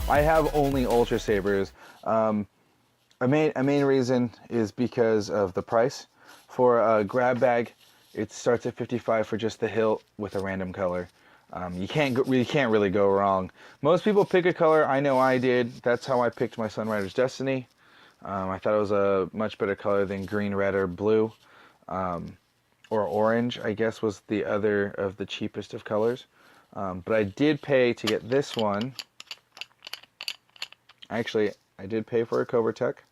I have only Ultrasabers. A main reason is because of the price. For a grab bag, it starts at 55 for just the hilt with a random color. You can't really go wrong. Most people pick a color. I know I did. That's how I picked my Sunrider's Destiny. I thought it was a much better color than green, red, or blue. Or orange, I guess, was the other of the cheapest of colors. But I did pay to get this one. Actually, I did pay for a Cobra Tech.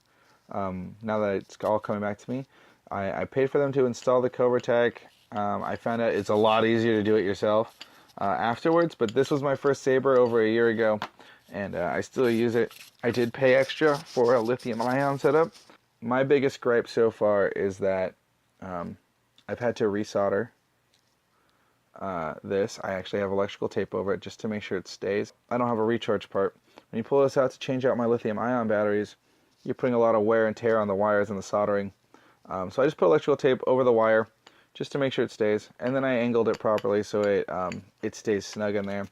Now that it's all coming back to me, I paid for them to install the Cobra Tech. I found out it's a lot easier to do it yourself afterwards, but this was my first Saber over a year ago, and I still use it. I did pay extra for a lithium-ion setup. My biggest gripe so far is that I've had to resolder this. I actually have electrical tape over it just to make sure it stays. I don't have a recharge part. When you pull this out to change out my lithium-ion batteries, you're putting a lot of wear and tear on the wires and the soldering. So I just put electrical tape over the wire just to make sure it stays, and then I angled it properly so it stays snug in there.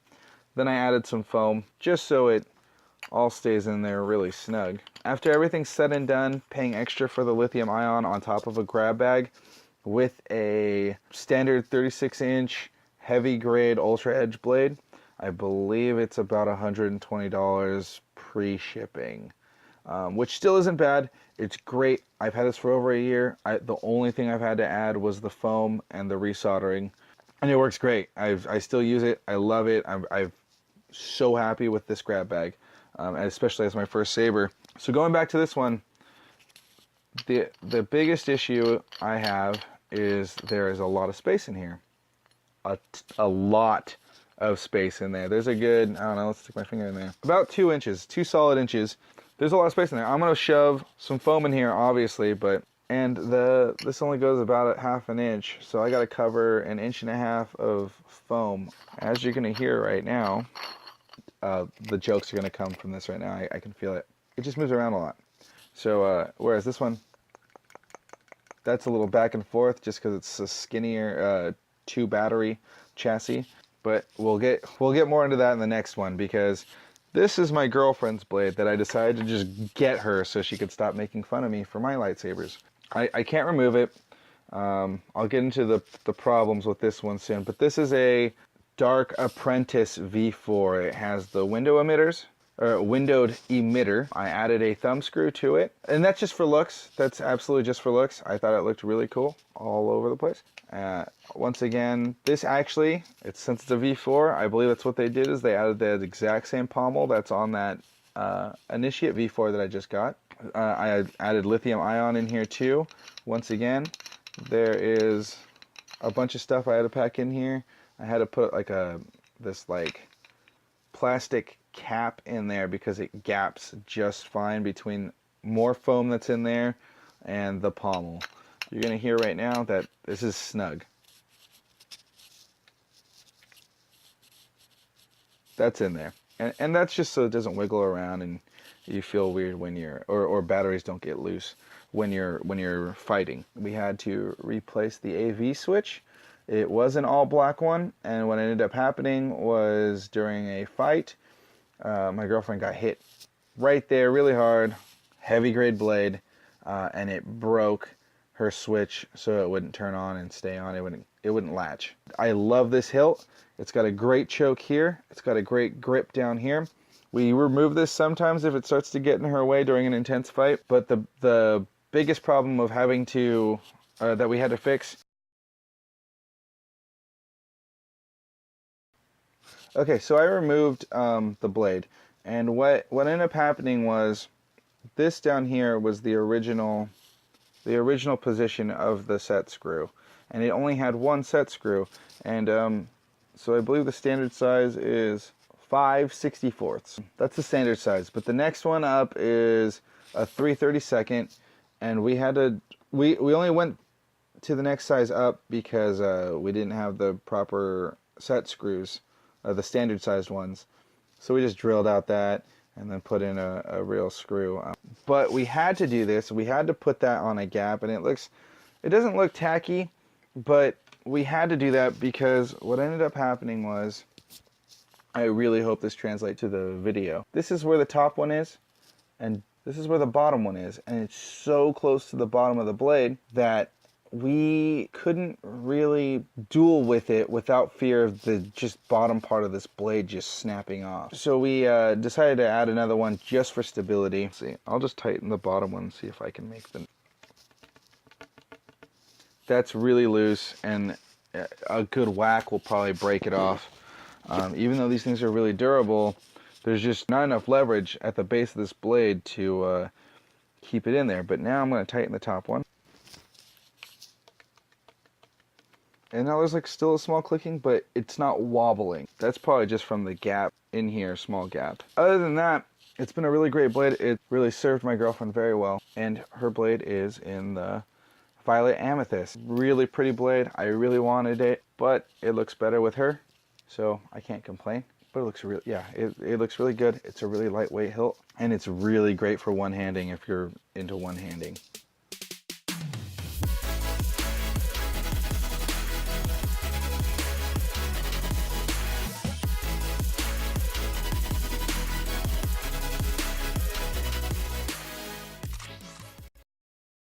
Then I added some foam just so it all stays in there really snug. After everything's said and done, paying extra for the lithium-ion on top of a grab bag with a standard 36-inch heavy grade Ultra Edge blade, I believe it's about $120 pre-shipping, which still isn't bad. It's great. I've had this for over a year. The only thing I've had to add was the foam and the resoldering, and it works great. I still use it. I love it. I'm so happy with this grab bag, especially as my first Saber. So going back to this one, the biggest issue I have is there is a lot of space in here. A lot of space in there. There's a good, I don't know, let's stick my finger in there. About 2 inches, 2 solid inches. There's a lot of space in there. I'm going to shove some foam in here, obviously, and this only goes about ½ an inch, so I got to cover 1.5 inches of foam. As you're going to hear right now, the jokes are going to come from this right now. I can feel it. It just moves around a lot. So, whereas this one, that's a little back and forth just because it's a skinnier 2-battery chassis. But we'll get more into that in the next one, because this is my girlfriend's blade that I decided to just get her so she could stop making fun of me for my lightsabers. I can't remove it. I'll get into the problems with this one soon. But this is a dark Apprentice V4. It has the window emitters, or windowed emitter. I added a thumb screw to it, and that's just for looks. That's absolutely just for looks. I thought it looked really cool all over the place. Once again, this actually, since it's a V4, I believe that's what they did, is they added the exact same pommel that's on that Initiate V4 that I just got. I added lithium ion in here too. Once again, there is a bunch of stuff I had to pack in here. I had to put like this plastic cap in there because it gaps just fine between more foam that's in there and the pommel. You're going to hear right now that this is snug. That's in there. And that's just so it doesn't wiggle around and you feel weird when you're, or batteries don't get loose when you're fighting. We had to replace the AV switch. It was an all black one, and what ended up happening was during a fight, my girlfriend got hit right there really hard, heavy grade blade, and it broke her switch so it wouldn't turn on and stay on. It wouldn't latch. I love this hilt. It's got a great choke here. It's got a great grip down here. We remove this sometimes if it starts to get in her way during an intense fight, but the biggest problem of having to that we had to fix. Okay, so I removed the blade, and what ended up happening was this down here was the original position of the set screw, and it only had one set screw, and so I believe the standard size is 5/64. That's the standard size, but the next one up is a 3/32, and we only went to the next size up because we didn't have the proper set screws, the standard sized ones, so we just drilled out that and then put in a real screw. But we had to do this. We had to put that on a gap, and it doesn't look tacky, but we had to do that because what ended up happening was I really hope this translates to the video. This is where the top one is, and this is where the bottom one is, and it's so close to the bottom of the blade that we couldn't really duel with it without fear of the just bottom part of this blade just snapping off. So we decided to add another one just for stability. Let's see, I'll just tighten the bottom one and see if I can make them. That's really loose, and a good whack will probably break it off. Even though these things are really durable, there's just not enough leverage at the base of this blade to keep it in there. But now I'm going to tighten the top one. And now there's like still a small clicking, but it's not wobbling. That's probably just from the gap in here, small gap. Other than that, it's been a really great blade. It really served my girlfriend very well. And her blade is in the Violet Amethyst. Really pretty blade. I really wanted it, but it looks better with her, so I can't complain. But it looks really, yeah, it looks really good. It's a really lightweight hilt, and it's really great for one-handing if you're into one-handing.